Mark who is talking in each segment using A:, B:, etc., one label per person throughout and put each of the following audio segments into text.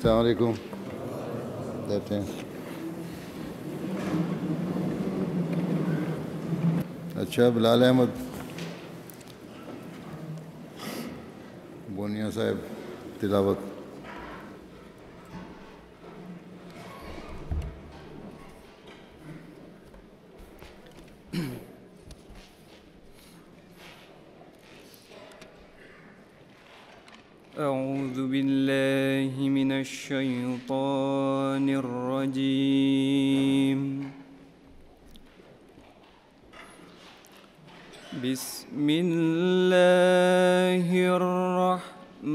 A: السلام علیکم دیتے ہیں. اچھا بلال احمد بونیا صاحب تلاوت.
B: أعوذ بالله من الشيطان الرجيم. بسم الله الرحمن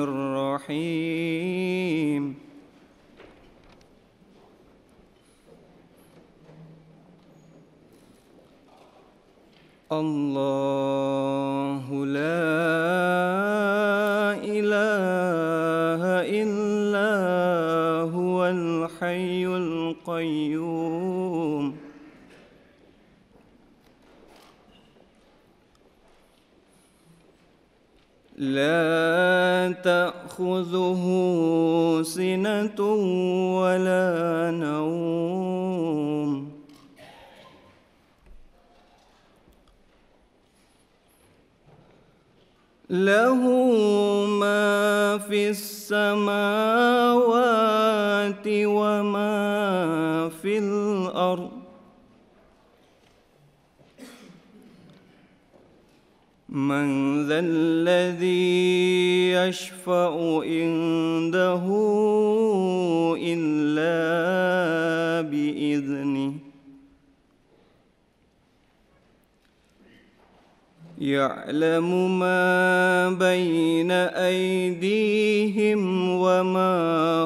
B: الرحيم. الله لا إله إلا هو الحي القيوم. لا تأخذه سنة ولا نوم. له ما في السماوات وما في الأرض. من ذا الذي يشفع عنده إلا بإذنه. يعلم ما بين أيديهم وما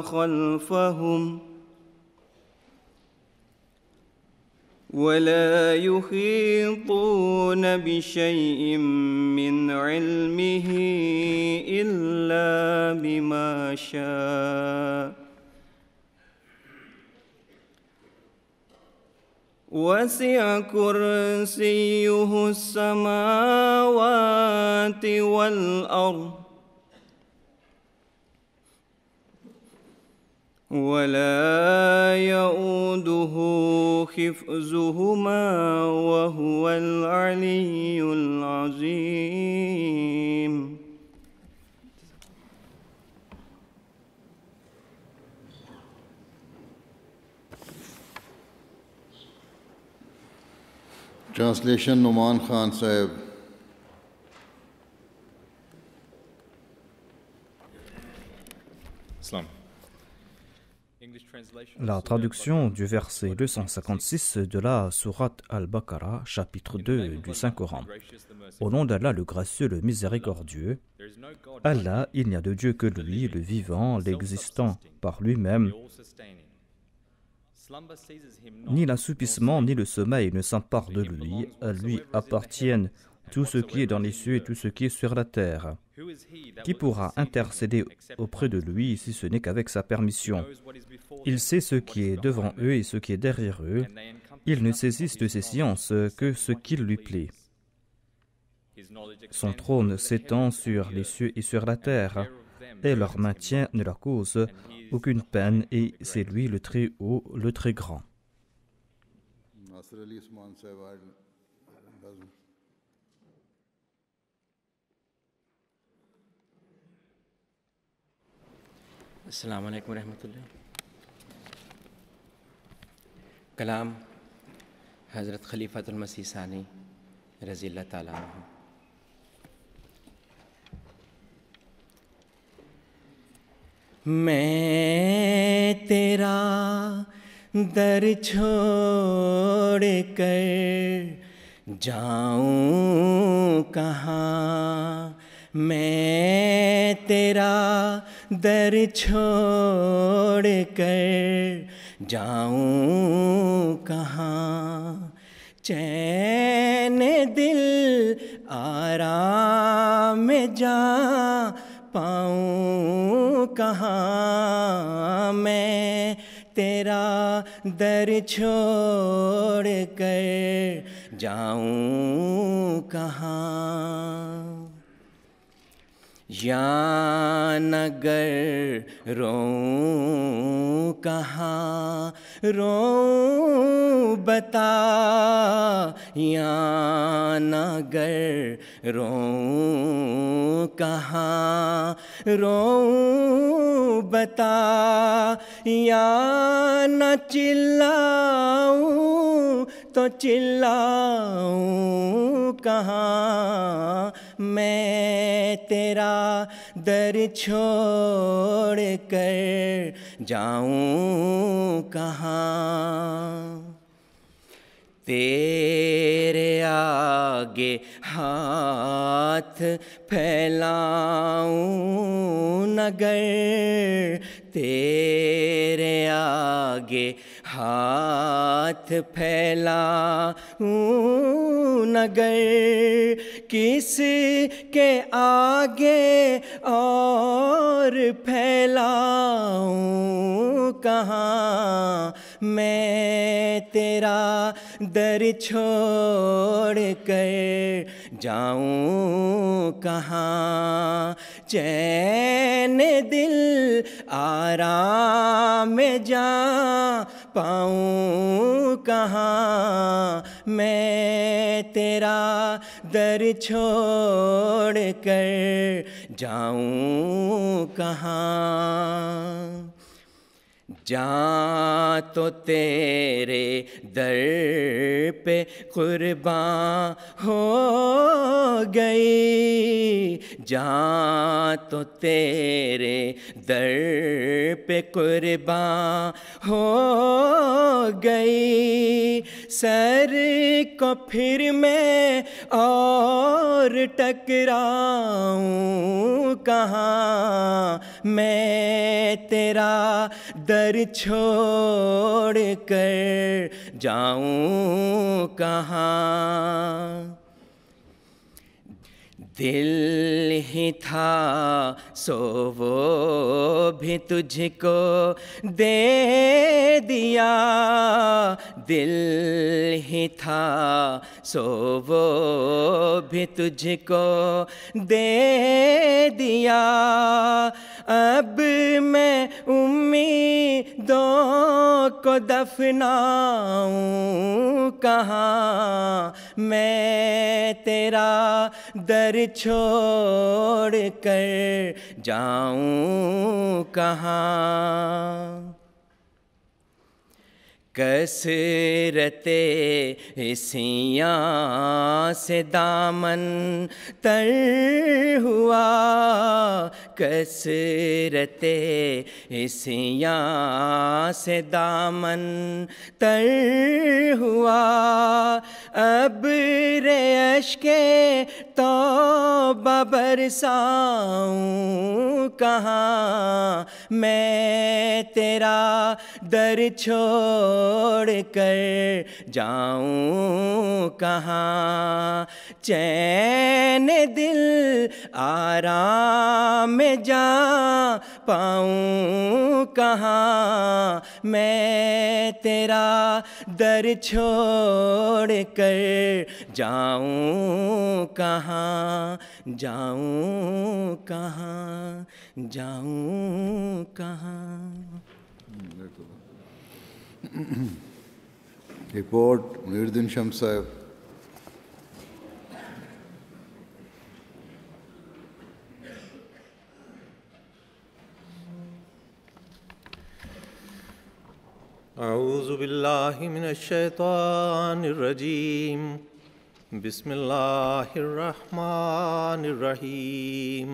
B: خلفهم ولا يحيطون بشيء من علمه إلا بما شاء. وسع كرسيه السماوات والأرض ولا يؤوده حفظهما وهو العلي العظيم.
A: ٹرانسلیشن نعمان خان صاحب.
C: La traduction du verset 256 de la sourate Al-Baqarah, chapitre 2 du Saint-Coran. Au nom d'Allah, le gracieux, le miséricordieux, Allah, il n'y a de Dieu que lui, le vivant, l'existant par lui-même. Ni l'assoupissement ni le sommeil ne s'emparent de lui. À lui appartiennent tout ce qui est dans les cieux et tout ce qui est sur la terre. Qui pourra intercéder auprès de lui si ce n'est qu'avec sa permission? Il sait ce qui est devant eux et ce qui est derrière eux. Ils ne saisissent de ses sciences que ce qu'il lui plaît. Son trône s'étend sur les cieux et sur la terre, et leur maintien ne leur cause aucune peine, et c'est lui le très haut, le très grand.
D: السلام علیکم ورحمۃ اللہ. کلام حضرت خلیفۃ المسیح ثانی رضی اللہ تعالیٰ عنہ. میں تیرا در چھوڑ کر جاؤں کہاں. میں تیرا در چھوڑ کر جاؤں کہاں. چین دل آرام جا پاؤں کہاں. میں تیرا در چھوڑ کر جاؤں کہاں. یا نگر رو کہاں رو بتا، یا نگر رو کہاں رو بتا، یا نہ چلاؤں تو چلاؤں کہاں، میں تیرا در چھوڑ کر جاؤں کہاں، تیرے آگے ہاتھ پھیلاؤں نگر، تیرے آگے ہاتھ پھیلاؤں نگر، کس کے آگے اور پھیلاؤں کہاں، میں تیرا در چھوڑ کر جاؤں کہاں، چین دل آرام جا پاؤں کہاں، میں تیرا در چھوڑ کر جاؤں کہاں، جاں تو تیرے در پہ قرباں ہو گئی، جاں تو تیرے در پہ قرباں ہو گئی، سر کو پھر میں اور ٹکراؤں کہاں، میں تیرا در چھوڑ کر جاؤں کہاں، دل ہی تھا سو وہ بھی تجھ کو دے دیا، دل ہی تھا سو وہ بھی تجھ کو دے دیا، اب میں امیدوں کو دفناؤں کہاں، میں تیرا در چھوڑ کر جاؤں کہاں، کثرت عصیاں سے دامن تر ہوا، کثرت عصیاں سے دامن تر ہوا، اب اشک توبہ برساؤں کہاں، میں تیرا در چھوڑ کر جاؤں کہاں، چین دل آرام جا پاؤں کہاں، میں تیرا در چھوڑ کر جاؤں کہاں، جاؤں کہاں، جاؤں کہاں۔
A: رپورٹ منیر الدین شمس صاحب۔
E: اعوذ باللہ من الشیطان الرجیم، بسم اللہ الرحمن الرحیم۔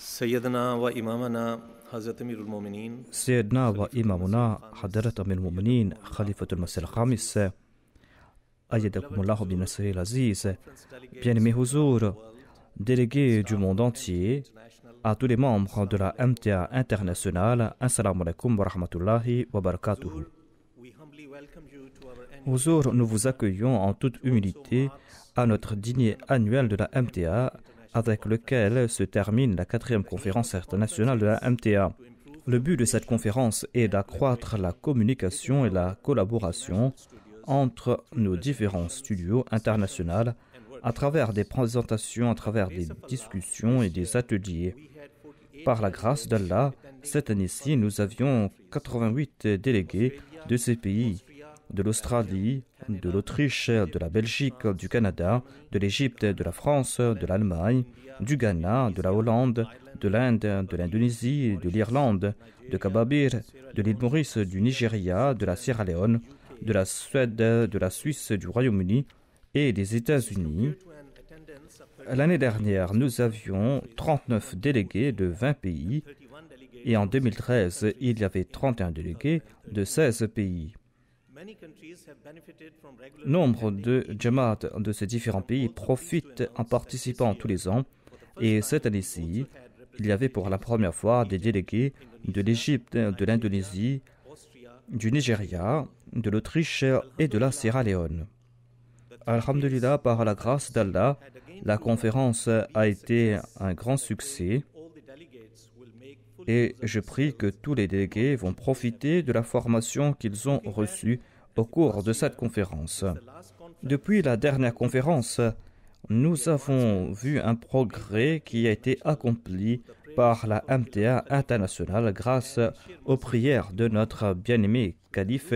E: سیدنا و امامنا حضرت امیر المومنین
C: سیدنا و امامنا حضرت امیر المومنین خلیفۃ المسیح الخامس ایدکم اللہ بنصرہ العزیز، bien-aimés huzour, délégués du monde entier, à tous les membres de la MTA internationale, assalamu alaikum wa rahmatullahi wa barakatuhu. Huzour, nous vous accueillons en toute humilité à notre dîner annuel de la MTA, avec lequel se termine la 4e conférence internationale de la MTA. Le but de cette conférence est d'accroître la communication et la collaboration entre nos différents studios internationaux à travers des présentations, à travers des discussions et des ateliers. Par la grâce d'Allah, cette année-ci, nous avions 88 délégués de ces pays, de l'Australie, de l'Autriche, de la Belgique, du Canada, de l'Égypte, de la France, de l'Allemagne, du Ghana, de la Hollande, de l'Inde, de l'Indonésie, de l'Irlande, de Kababir, de l'île Maurice, du Nigeria, de la Sierra Leone, de la Suède, de la Suisse, du Royaume-Uni et des États-Unis. L'année dernière, nous avions 39 délégués de 20 pays et en 2013, il y avait 31 délégués de 16 pays. Nombre de Jamaat de ces différents pays profitent en participant tous les ans et cette année-ci, il y avait pour la première fois des délégués de l'Égypte, de l'Indonésie, du Nigeria, de l'Autriche et de la Sierra Leone. Alhamdulillah, par la grâce d'Allah, la conférence a été un grand succès et je prie que tous les délégués vont profiter de la formation qu'ils ont reçue au cours de cette conférence. Depuis la dernière conférence, nous avons vu un progrès qui a été accompli par la MTA internationale grâce aux prières de notre bien-aimé calife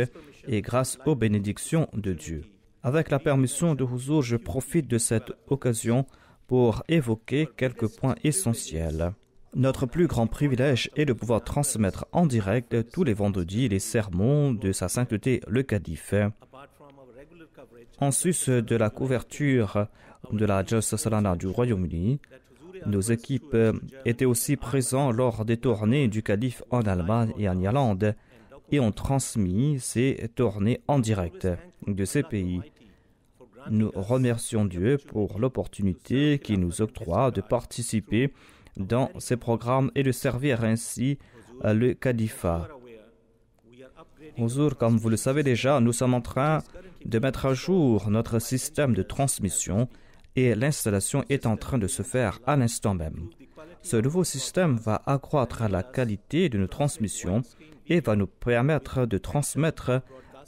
C: et grâce aux bénédictions de Dieu. Avec la permission de Huzur, je profite de cette occasion pour évoquer quelques points essentiels. Notre plus grand privilège est de pouvoir transmettre en direct tous les vendredis les sermons de Sa Sainteté le Calife. En sus de la couverture de la Jalsa Salana du Royaume-Uni, nos équipes étaient aussi présentes lors des tournées du Calife en Allemagne et en Irlande et ont transmis ces tournées en direct de ces pays. Nous remercions Dieu pour l'opportunité qu'il nous octroie de participer dans ces programmes et de servir ainsi le califat. Huzur, comme vous le savez déjà, nous sommes en train de mettre à jour notre système de transmission et l'installation est en train de se faire à l'instant même. Ce nouveau système va accroître la qualité de nos transmissions et va nous permettre de transmettre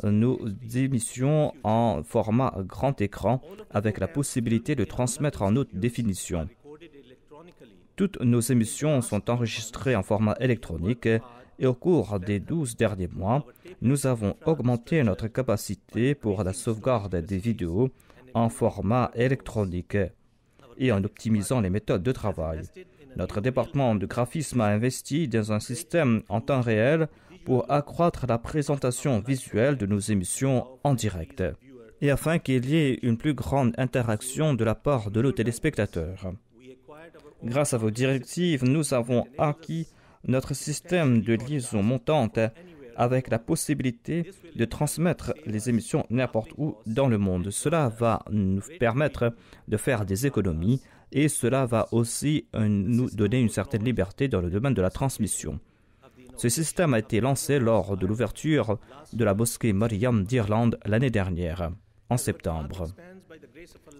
C: nos émissions en format grand écran avec la possibilité de transmettre en haute définition. Toutes nos émissions sont enregistrées en format électronique et au cours des 12 derniers mois, nous avons augmenté notre capacité pour la sauvegarde des vidéos en format électronique et en optimisant les méthodes de travail. Notre département de graphisme a investi dans un système en temps réel pour accroître la présentation visuelle de nos émissions en direct et afin qu'il y ait une plus grande interaction de la part de nos téléspectateurs. Grâce à vos directives, nous avons acquis notre système de liaison montante avec la possibilité de transmettre les émissions n'importe où dans le monde. Cela va nous permettre de faire des économies et cela va aussi nous donner une certaine liberté dans le domaine de la transmission. Ce système a été lancé lors de l'ouverture de la mosquée Mariam d'Irlande l'année dernière, en septembre.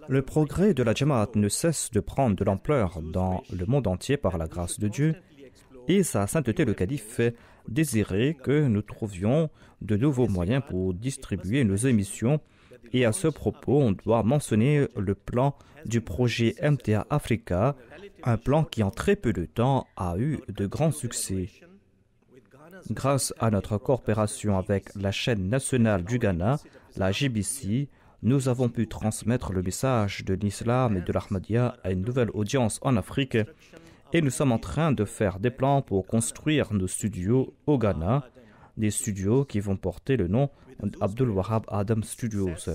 C: Le progrès de la Jamaat ne cesse de prendre de l'ampleur dans le monde entier par la grâce de Dieu et Sa Sainteté le Calife désirait que nous trouvions de nouveaux moyens pour distribuer nos émissions et à ce propos, on doit mentionner le plan du projet MTA Africa, un plan qui en très peu de temps a eu de grands succès. Grâce à notre coopération avec la chaîne nationale du Ghana, la GBC, nous avons pu transmettre le message de l'islam et de l'Ahmadiyya à une nouvelle audience en Afrique et nous sommes en train de faire des plans pour construire nos studios au Ghana, des studios qui vont porter le nom d'Abdul Wahab Adam Studios.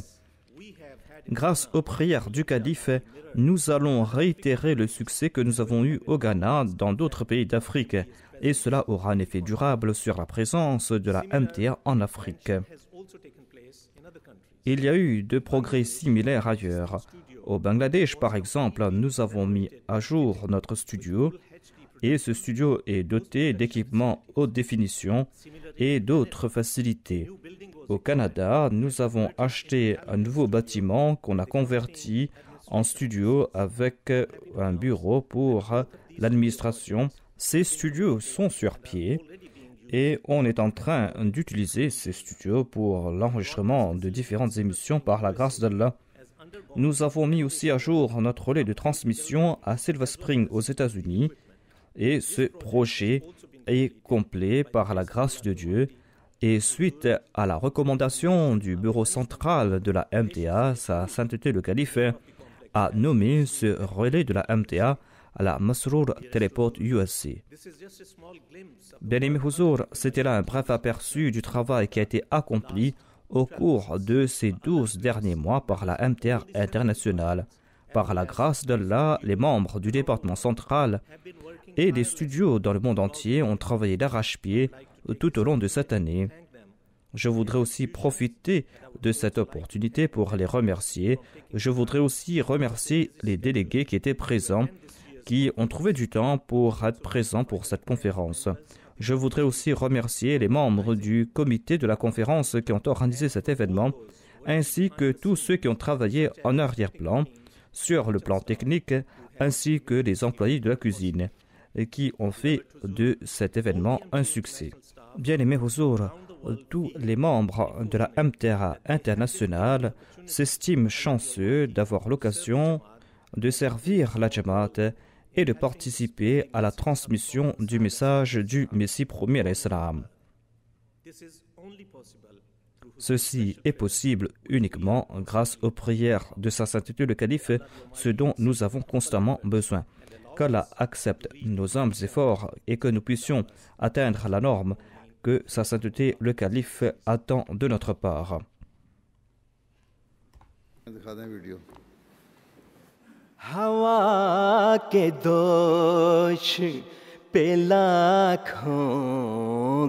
C: Grâce aux prières du calife, nous allons réitérer le succès que nous avons eu au Ghana dans d'autres pays d'Afrique et cela aura un effet durable sur la présence de la MTA en Afrique. Il y a eu de progrès similaires ailleurs. Au Bangladesh, par exemple, nous avons mis à jour notre studio et ce studio est doté d'équipements haute définition et d'autres facilités. Au Canada, nous avons acheté un nouveau bâtiment qu'on a converti en studio avec un bureau pour l'administration. Ces studios sont sur pied et on est en train d'utiliser ces studios pour l'enregistrement de différentes émissions par la grâce d'Allah. Nous avons mis aussi à jour notre relais de transmission à Silver Spring aux États-Unis et ce projet est complet par la grâce de Dieu. Et suite à la recommandation du bureau central de la MTA, Sa Sainteté le Calife a nommé ce relais de la MTA à la Masrour Teleport USC. Bien-aimé Huzur, c'était là un bref aperçu du travail qui a été accompli au cours de ces 12 derniers mois par la MTA internationale. Par la grâce d'Allah, les membres du département central et des studios dans le monde entier ont travaillé d'arrache-pied tout au long de cette année. Je voudrais aussi profiter de cette opportunité pour les remercier. Je voudrais aussi remercier les délégués qui étaient présents, qui ont trouvé du temps pour être présents pour cette conférence. Je voudrais aussi remercier les membres du comité de la conférence qui ont organisé cet événement, ainsi que tous ceux qui ont travaillé en arrière-plan, sur le plan technique, ainsi que les employés de la cuisine, qui ont fait de cet événement un succès. Bien-aimés Huzur, tous les membres de la MTA internationale s'estiment chanceux d'avoir l'occasion de servir la Jamaat et de participer à la transmission du message du Messie promis à l'Islam. Ceci est possible uniquement grâce aux prières de Sa Sainteté le Calife, ce dont nous avons constamment besoin. Qu'Allah accepte nos humbles efforts et que nous puissions atteindre la norme que Sa Sainteté le Calife attend de notre part.
B: हवा के दोष पे लाखों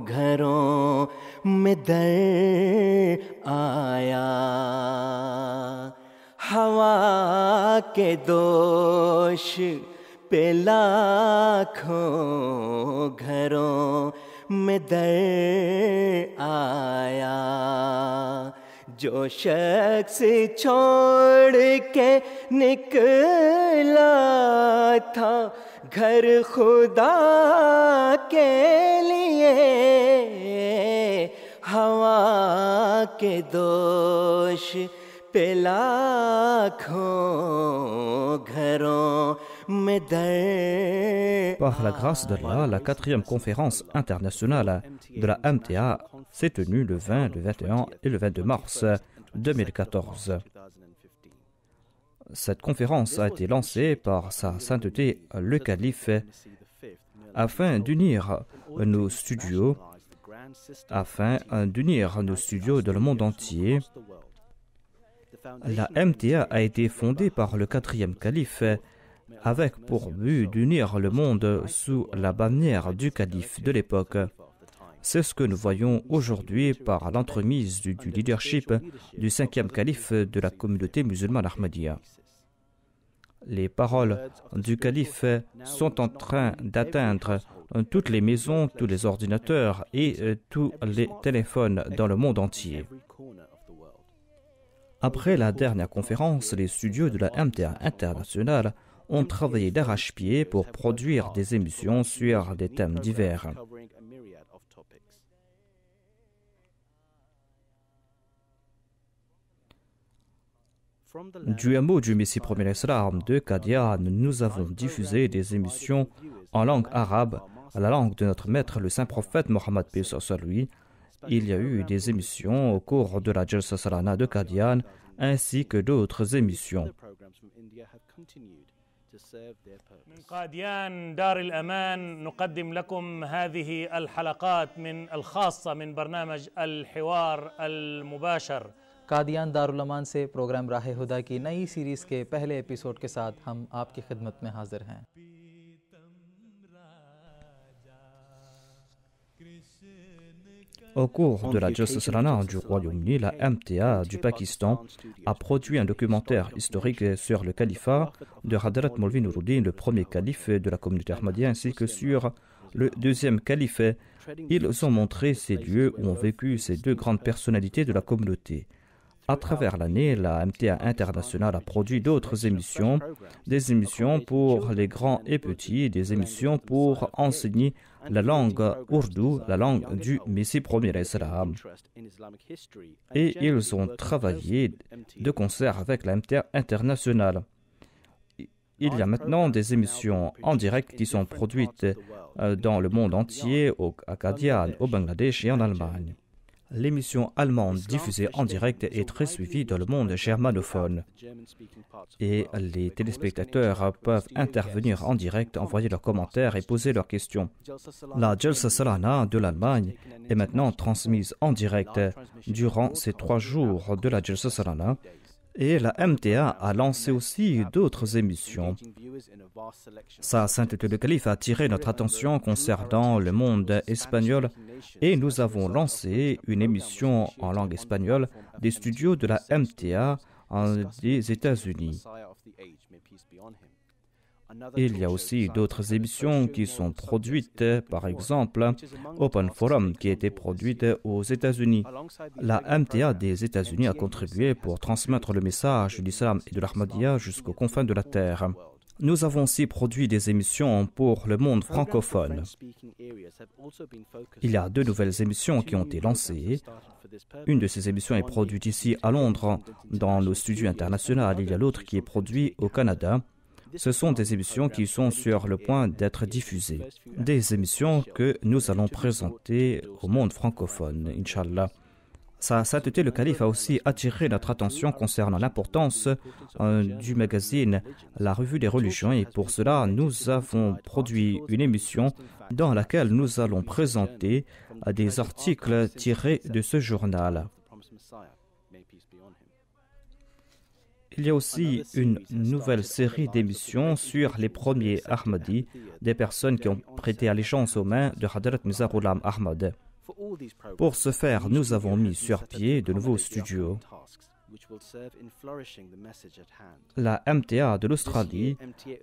B: घरों में दर आया हवा के दोष पे लाखों घरों में दर आया जो शख्स छोड़ के निकला था घर खुदा के लिए हवा के दोष पे लाखों घरों में दर.
C: Par la grâce d'Allah, la 4e conférence internationale de la MTA s'est tenue le 20, le 21 et le 22 mars 2014. Cette conférence a été lancée par Sa Sainteté le Calife afin d'unir nos studios dans le monde entier. La MTA a été fondée par le 4e calife avec pour but d'unir le monde sous la bannière du calife de l'époque. C'est ce que nous voyons aujourd'hui par l'entremise du leadership du 5e calife de la communauté musulmane Ahmadiyya. Les paroles du calife sont en train d'atteindre toutes les maisons, tous les ordinateurs et tous les téléphones dans le monde entier. Après la dernière conférence, les studios de la MTA internationale ont travaillé d'arrache-pied pour produire des émissions sur des thèmes divers. Du hameau du Messie premier l'Islam de Qadian, nous avons diffusé des émissions en langue arabe, la langue de notre maître, le saint prophète Mohammed paix sur lui. Il y a eu des émissions au cours de la Jalsa Salana de Qadian, ainsi que d'autres émissions.
F: من قاديان دار الأمان نقدم لكم هذه الحلقات من الخاصة من برنامج الحوار المباشر.
G: कादियान दारुल अमान से प्रोग्राम राह हुदा की नई सीरीज़ के पहले एपिसोड के साथ हम आपकी खिदमत में हाजिर हैं.
C: Au cours de la Jalsa Salana du Royaume-Uni, la MTA du Pakistan a produit un documentaire historique sur le califat de Hadrat Maulvi Nuruddin, le premier calife de la communauté Ahmadiyya, ainsi que sur le deuxième calife. Ils ont montré ces lieux où ont vécu ces deux grandes personnalités de la communauté. À travers l'année, la MTA internationale a produit d'autres émissions, des émissions pour les grands et petits, des émissions pour enseigner la langue ourdou, la langue du Messie premier islam. Et ils ont travaillé de concert avec la MTA internationale. Il y a maintenant des émissions en direct qui sont produites dans le monde entier, au Acadian, au Bangladesh et en Allemagne. L'émission allemande diffusée en direct est très suivie dans le monde germanophone. Et les téléspectateurs peuvent intervenir en direct, envoyer leurs commentaires et poser leurs questions. La Jalsa Salana de l'Allemagne est maintenant transmise en direct durant ces 3 jours de la Jalsa Salana. Et la MTA a lancé aussi d'autres émissions. Sa sainteté le calife a attiré notre attention concernant le monde espagnol et nous avons lancé une émission en langue espagnole des studios de la MTA des États-Unis. Il y a aussi d'autres émissions qui sont produites, par exemple Open Forum qui a été produite aux États-Unis. La MTA des États-Unis a contribué pour transmettre le message de l'islam et de l'Ahmadiyya jusqu'aux confins de la terre. Nous avons aussi produit des émissions pour le monde francophone. Il y a 2 nouvelles émissions qui ont été lancées. Une de ces émissions est produite ici à Londres, dans nos studios internationaux. Il y a l'autre qui est produite au Canada. Ce sont des émissions qui sont sur le point d'être diffusées. Des émissions que nous allons présenter au monde francophone, Inch'Allah. Sa sainteté le calife a aussi attiré notre attention concernant l'importance du magazine La Revue des Religions et pour cela nous avons produit une émission dans laquelle nous allons présenter des articles tirés de ce journal. Il y a aussi une nouvelle série d'émissions sur les premiers Ahmadis, des personnes qui ont prêté allégeance aux mains de Hadrat Mirza Ghulam Ahmad. Pour ce faire, nous avons mis sur pied de nouveaux studios. La MTA de l'Australie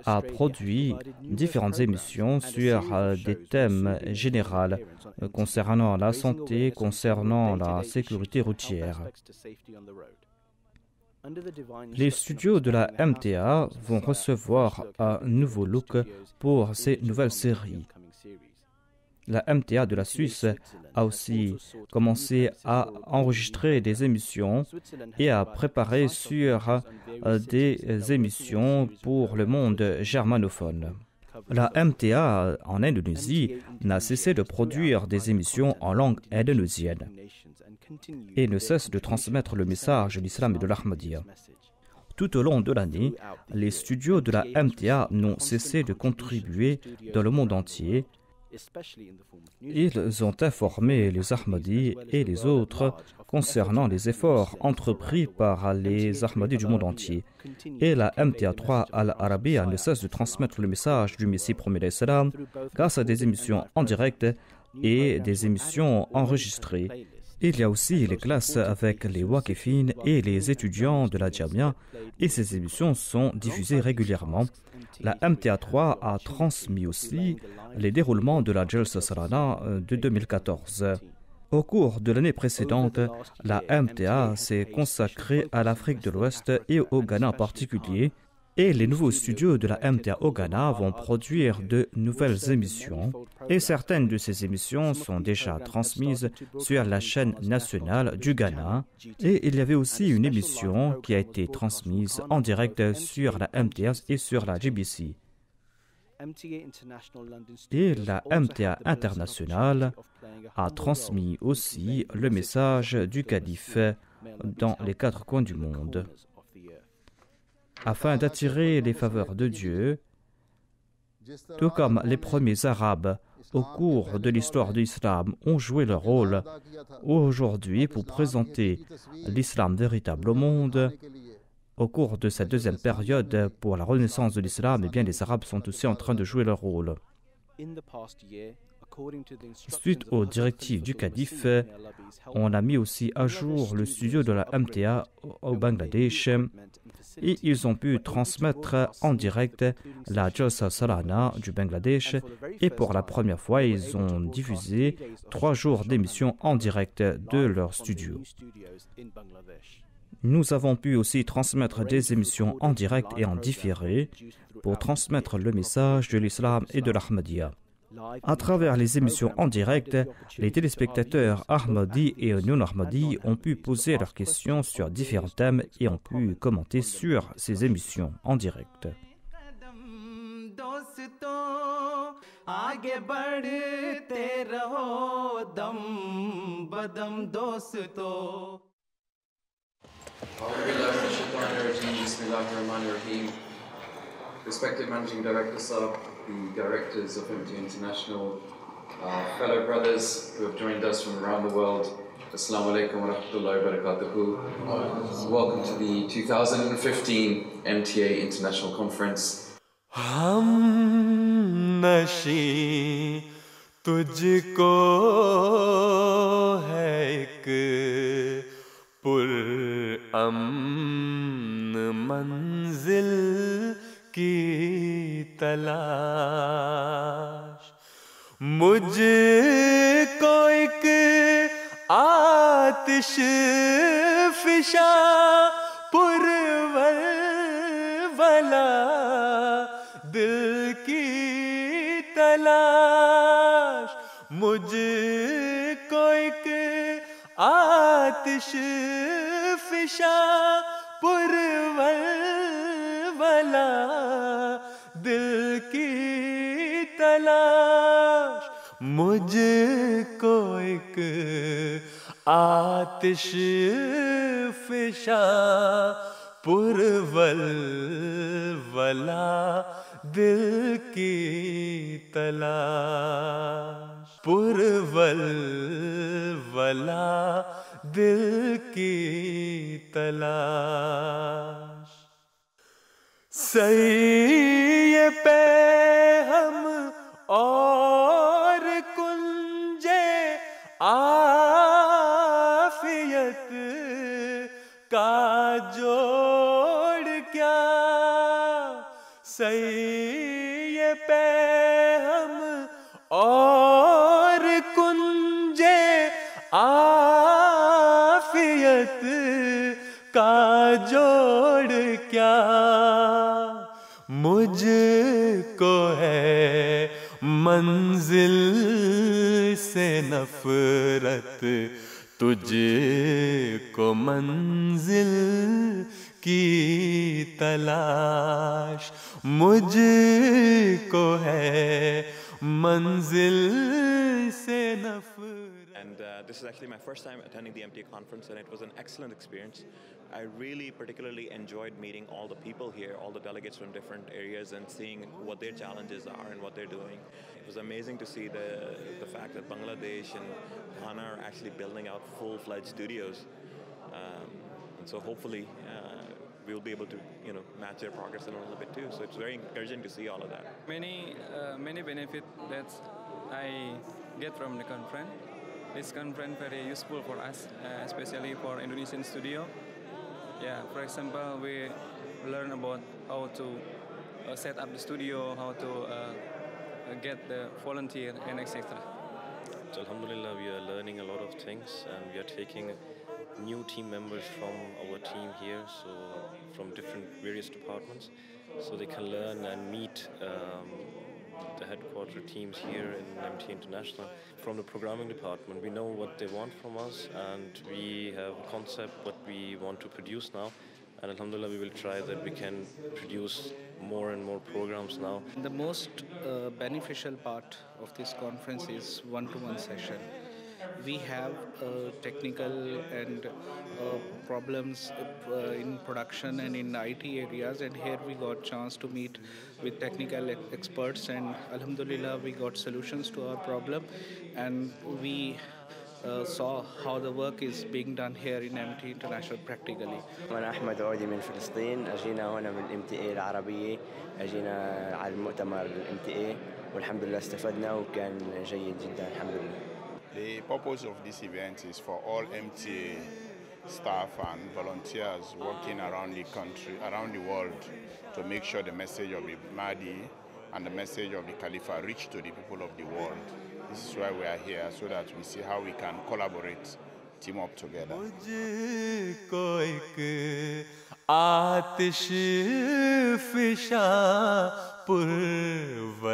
C: a produit différentes émissions sur des thèmes généraux concernant la santé, concernant la sécurité routière. Les studios de la MTA vont recevoir un nouveau look pour ces nouvelles séries. La MTA de la Suisse a aussi commencé à enregistrer des émissions et à préparer sur des émissions pour le monde germanophone. La MTA en Indonésie n'a cessé de produire des émissions en langue indonésienne et ne cesse de transmettre le message de l'islam et de l'Ahmadiyya. Tout au long de l'année, les studios de la MTA n'ont cessé de contribuer dans le monde entier. Ils ont informé les Ahmadis et les autres concernant les efforts entrepris par les Ahmadis du monde entier. Et la MTA3 Al-Arabiya ne cesse de transmettre le message du Messie premier islam grâce à des émissions en direct et des émissions enregistrées. Il y a aussi les classes avec les Waqifines et les étudiants de la Jamia et ces émissions sont diffusées régulièrement. La MTA3 a transmis aussi les déroulements de la Jalsa Salana de 2014. Au cours de l'année précédente, la MTA s'est consacrée à l'Afrique de l'Ouest et au Ghana en particulier, et les nouveaux studios de la MTA au Ghana vont produire de nouvelles émissions, et certaines de ces émissions sont déjà transmises sur la chaîne nationale du Ghana, et il y avait aussi une émission qui a été transmise en direct sur la MTA et sur la GBC. Et la MTA internationale a transmis aussi le message du calife dans les 4 coins du monde. Afin d'attirer les faveurs de Dieu, tout comme les premiers Arabes au cours de l'histoire de l'islam ont joué leur rôle aujourd'hui pour présenter l'islam véritable au monde, au cours de cette deuxième période pour la renaissance de l'islam, eh bien les Arabes sont aussi en train de jouer leur rôle. Suite aux directives du calife, on a mis aussi à jour le studio de la MTA au Bangladesh et ils ont pu transmettre en direct la Jalsa Salana du Bangladesh et pour la première fois, ils ont diffusé 3 jours d'émissions en direct de leur studio. Nous avons pu aussi transmettre des émissions en direct et en différé pour transmettre le message de l'islam et de l'Ahmadiyya. À travers les émissions en direct, les téléspectateurs Ahmadi et non-Ahmadi ont pu poser leurs questions sur différents thèmes et ont pu commenter sur ces émissions en direct.
H: Respected Managing Director, sir, the directors of MT International, fellow brothers who have joined us from around the world, Assalamu alaikum wa rahmatullahi wa barakatuhu. Welcome to the 2015 MTA International Conference.
B: ہم نشیں تجھ کو ہے ایک پر امن منزل کی تلاش مجھ کو ایک آتش فشاں پرولولا دل کی تلاش مجھ کو ایک آتش فشاں پرولولا دل کی تلاش مجھ کو ایک آتش فشاں پرولولا دل کی تلاش پرولولا دل کی تلاش سعی پہ ہم اور کنجے عافیت کا جوڑ کیا سعی پہ ہم اور کنجے عافیت کا جوڑ کیا مجھ کو ہے منزل سے نفرت تجھ کو منزل کی تلاش مجھ کو ہے منزل سے نفرت.
I: And this is actually my first time attending the MTA conference, and it was an excellent experience. I really particularly enjoyed meeting all the people here, all the delegates from different areas, and seeing what their challenges are and what they're doing. It was amazing to see the fact that Bangladesh and Ghana are actually building out full-fledged studios. And so hopefully we'll be able to, match their progress a little bit too. So it's very encouraging to see all of that.
J: Many benefits that I get from the conference. This conference very useful for us, especially for Indonesian studio. Yeah, for example, we learn about how to set up the studio, how to get the volunteer, and etc.
K: So Alhamdulillah, we are learning a lot of things, and we are taking new team members from our team here, so from various departments, so they can learn and meet the headquarter teams here in MT International. From the programming department, we know what they want from us, and we have a concept what we want to produce now. And alhamdulillah, we will try that we can produce more and more programs now.
L: The most beneficial part of this conference is one-to-one session. We have technical and problems in production and in IT areas, and here we got chance to meet with technical experts, and alhamdulillah we got solutions to our problem, and we saw how the work is being done here in MT International practically.
M: أنا أحمد عودي من فلسطين، أجينا هنا من MTA العربية، أجينا على المؤتمر MTA والحمد لله استفدنا وكان جيد جدا الحمد لله.
N: The purpose of this event is for all MTA staff and volunteers working around the country, around the world, to make sure the message of the Mahdi and the message of the Khalifa reach to the people of the world. This is why we are here, so that we see how we can collaborate team up together.
B: मुझको एक आतिश फिशा पुरवलवला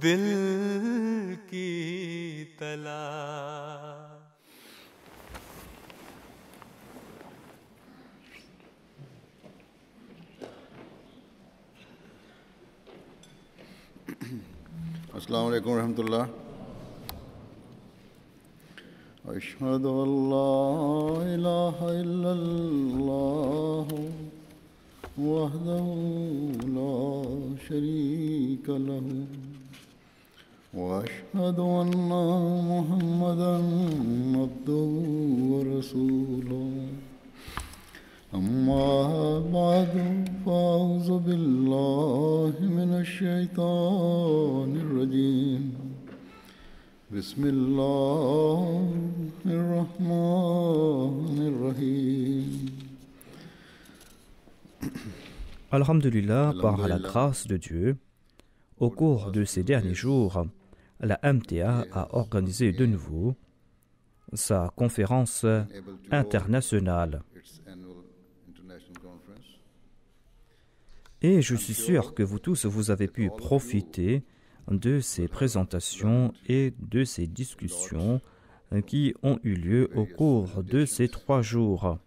B: दिल की तला
A: Assalamu alaikum warahmatullah. أشهد أن لا إله إلا الله وحده لا شريك له وأشهد أن محمدا عبده ورسوله أما بعد فأعوذ بالله من الشيطان الرجيم بسم الله الرحمن الرحيم
C: Alhamdulillah, par la grâce de Dieu, au cours de ces derniers jours, la MTA a organisé de nouveau sa conférence internationale. Et je suis sûr que vous tous, vous avez pu profiter de ces présentations et de ces discussions qui ont eu lieu au cours de ces 3 jours.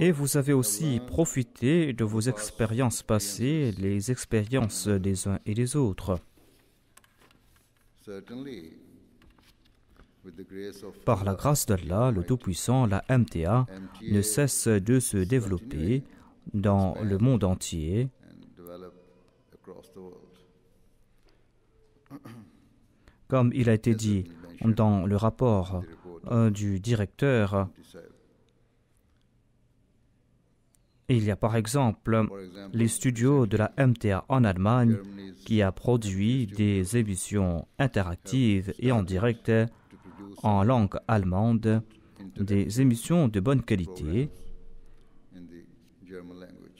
C: Et vous avez aussi profité de vos expériences passées, les expériences des uns et des autres. Par la grâce d'Allah, le Tout-Puissant, la MTA ne cesse de se développer dans le monde entier. Comme il a été dit dans le rapport du directeur, il y a par exemple les studios de la MTA en Allemagne qui a produit des émissions interactives et en direct en langue allemande, des émissions de bonne qualité,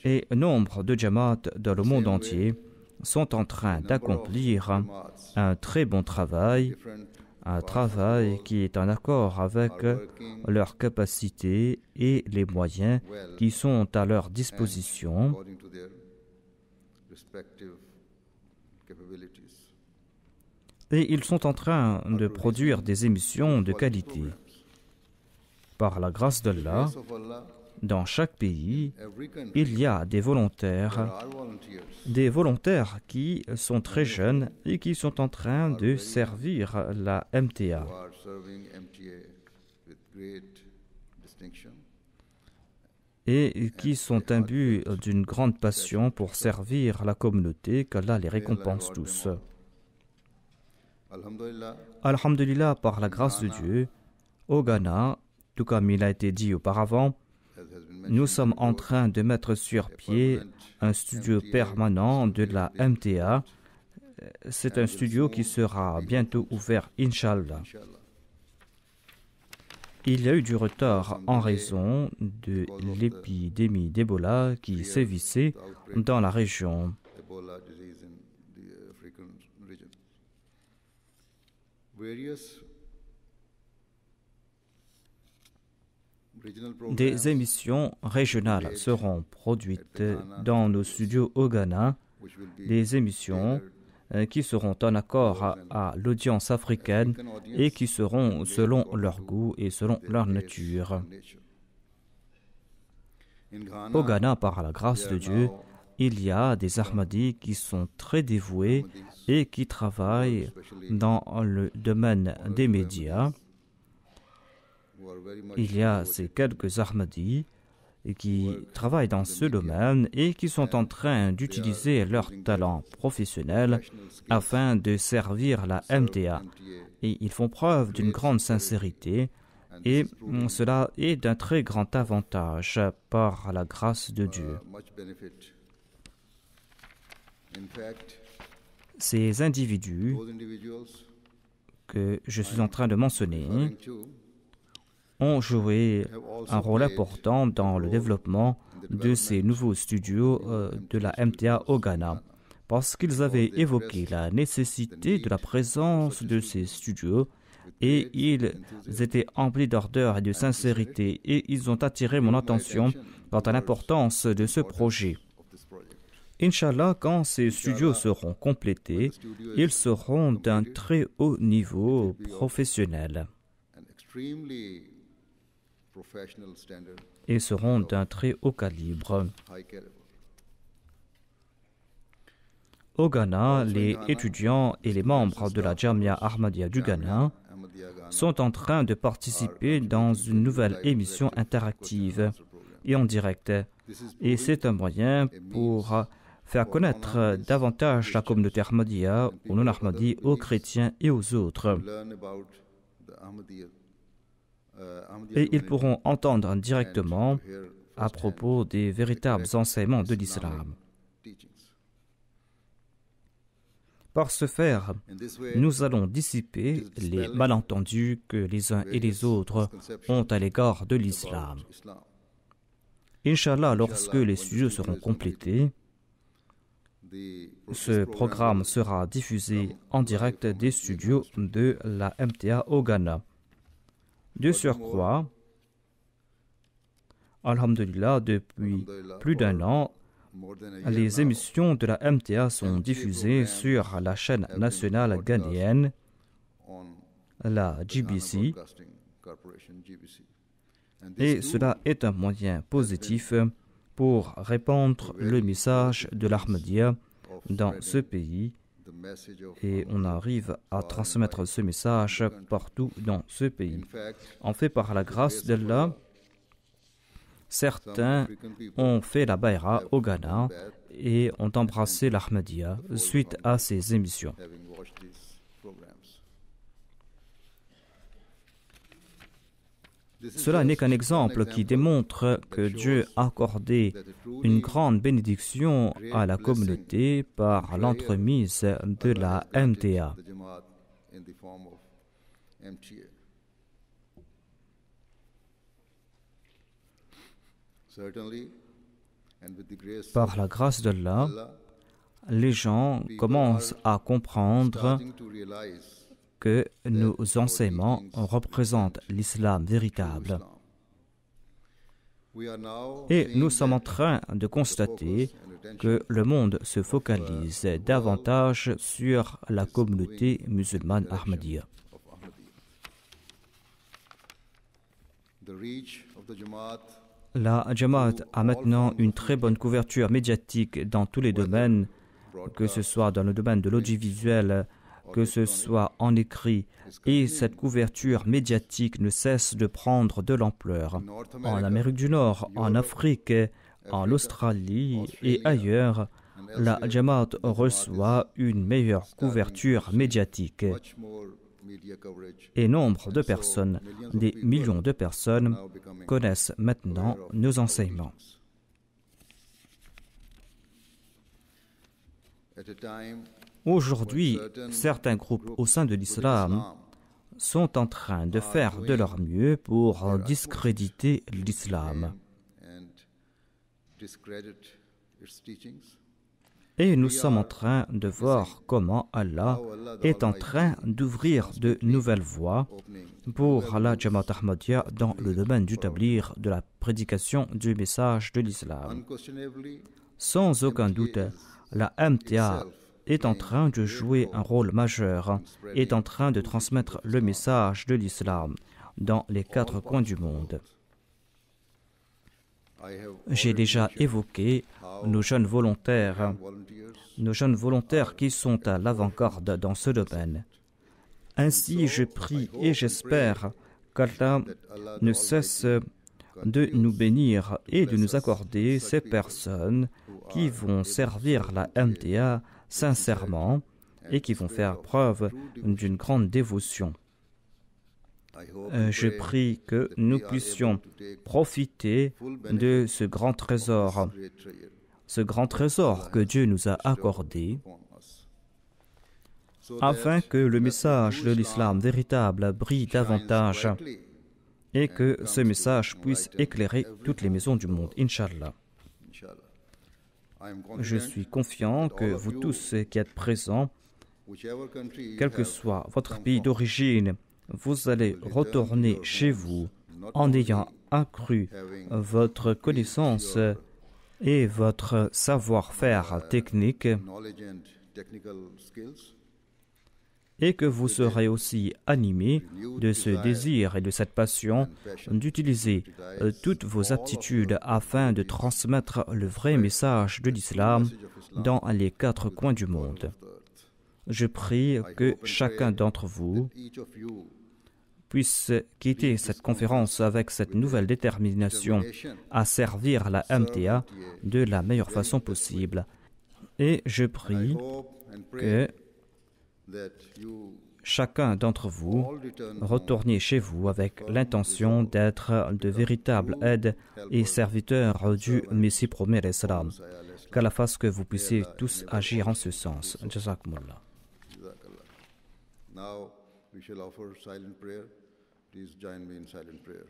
C: et nombre de Jamaat dans le monde entier sont en train d'accomplir un très bon travail, un travail qui est en accord avec leurs capacités et les moyens qui sont à leur disposition. Et ils sont en train de produire des émissions de qualité. Par la grâce d'Allah, dans chaque pays, il y a des volontaires qui sont très jeunes et qui sont en train de servir la MTA. Et qui sont imbus d'une grande passion pour servir la communauté, qu'Allah les récompense tous. Alhamdulillah, par la grâce de Dieu, au Ghana, tout comme il a été dit auparavant, nous sommes en train de mettre sur pied un studio permanent de la MTA. C'est un studio qui sera bientôt ouvert, Inch'Allah. Il y a eu du retard en raison de l'épidémie d'Ebola qui sévissait dans la région. Des émissions régionales seront produites dans nos studios au Ghana, des émissions qui seront en accord à l'audience africaine et qui seront selon leur goût et selon leur nature. Au Ghana, par la grâce de Dieu, il y a des Ahmadis qui sont très dévoués et qui travaillent dans le domaine des médias. Il y a ces quelques Ahmadis qui travaillent dans ce domaine et qui sont en train d'utiliser leur talent professionnel afin de servir la MTA. Et ils font preuve d'une grande sincérité et cela est d'un très grand avantage par la grâce de Dieu. Ces individus que je suis en train de mentionner ont joué un rôle important dans le développement de ces nouveaux studios de la MTA au Ghana, parce qu'ils avaient évoqué la nécessité de la présence de ces studios et ils étaient emplis d'ardeur et de sincérité et ils ont attiré mon attention quant à l'importance de ce projet. Inch'Allah, quand ces studios seront complétés, ils seront d'un très haut niveau professionnel et seront d'un très haut calibre. Au Ghana, les étudiants et les membres de la Jamia Ahmadiyya du Ghana sont en train de participer dans une nouvelle émission interactive et en direct. Et c'est un moyen pour faire connaître davantage la communauté Ahmadiyya, aux non-Ahmadis, aux chrétiens et aux autres. Et ils pourront entendre directement à propos des véritables enseignements de l'islam. Par ce faire, nous allons dissiper les malentendus que les uns et les autres ont à l'égard de l'islam. Inch'Allah, lorsque les studios seront complétés, ce programme sera diffusé en direct des studios de la MTA au Ghana. De surcroît, alhamdulillah, depuis plus d'un an, les émissions de la MTA sont diffusées sur la chaîne nationale ghanéenne, la GBC, et cela est un moyen positif pour répandre le message de l'Ahmadiyya dans ce pays et on arrive à transmettre ce message partout dans ce pays. En fait, par la grâce d'Allah, certains ont fait la bayra au Ghana et ont embrassé l'Ahmadiyya suite à ces émissions. Cela n'est qu'un exemple qui démontre que Dieu a accordé une grande bénédiction à la communauté par l'entremise de la MTA. Par la grâce d'Allah, les gens commencent à comprendre que nos enseignements représentent l'islam véritable. Et nous sommes en train de constater que le monde se focalise davantage sur la communauté musulmane Ahmadiyya. La Jamaat a maintenant une très bonne couverture médiatique dans tous les domaines, que ce soit dans le domaine de l'audiovisuel, que ce soit en écrit, et cette couverture médiatique ne cesse de prendre de l'ampleur. En Amérique du Nord, en Afrique, en Australie et ailleurs, la Jamaat reçoit une meilleure couverture médiatique. Et nombre de personnes, des millions de personnes, connaissent maintenant nos enseignements. Aujourd'hui, certains groupes au sein de l'islam sont en train de faire de leur mieux pour discréditer l'islam. Et nous sommes en train de voir comment Allah est en train d'ouvrir de nouvelles voies pour la Jamaat Ahmadiyya dans le domaine du tabligh, de la prédication du message de l'islam. Sans aucun doute, la MTA est en train de jouer un rôle majeur, est en train de transmettre le message de l'islam dans les 4 coins du monde. J'ai déjà évoqué nos jeunes volontaires qui sont à l'avant-garde dans ce domaine. Ainsi, je prie et j'espère qu'Allah ne cesse de nous bénir et de nous accorder ces personnes qui vont servir la MTA sincèrement et qui vont faire preuve d'une grande dévotion. Je prie que nous puissions profiter de ce grand trésor que Dieu nous a accordé, afin que le message de l'islam véritable brille davantage et que ce message puisse éclairer toutes les maisons du monde, Inch'Allah. Je suis confiant que vous tous qui êtes présents, quel que soit votre pays d'origine, vous allez retourner chez vous en ayant accru votre connaissance et votre savoir-faire technique, et que vous serez aussi animés de ce désir et de cette passion d'utiliser toutes vos aptitudes afin de transmettre le vrai message de l'islam dans les 4 coins du monde. Je prie que chacun d'entre vous puisse quitter cette conférence avec cette nouvelle détermination à servir la MTA de la meilleure façon possible. Et je prie que chacun d'entre vous retourniez chez vous avec l'intention d'être de véritables aides et serviteurs du Messie promis alayhi salam. Qu'Allah fasse que vous puissiez tous agir en ce sens. Jazakumullah.
A: Now we shall offer silent prayer. Please join me in silent prayer.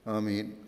A: Ameen.